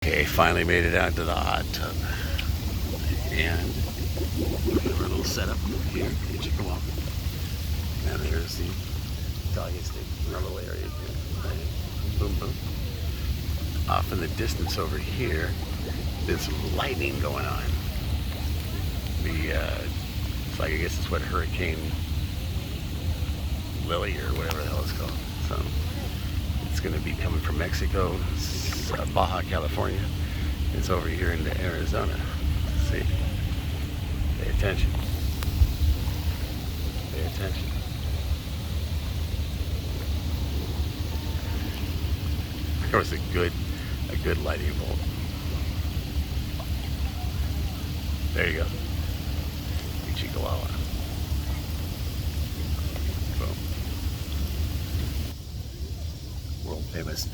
Okay, finally made it out to the hot tub. And we have our little setup here in Chickasaw. And there's the doggy stick in our little area here. Boom, boom. Off in the distance over here, there's some lightning going on. It's like, I guess it's what Hurricane Lily or whatever the hell it's called. So it's going to be coming from Mexico, Baja California. It's over here into Arizona. See? Pay attention. Pay attention. There was a good lightning bolt. There you go. Chihuahua. Boom. World famous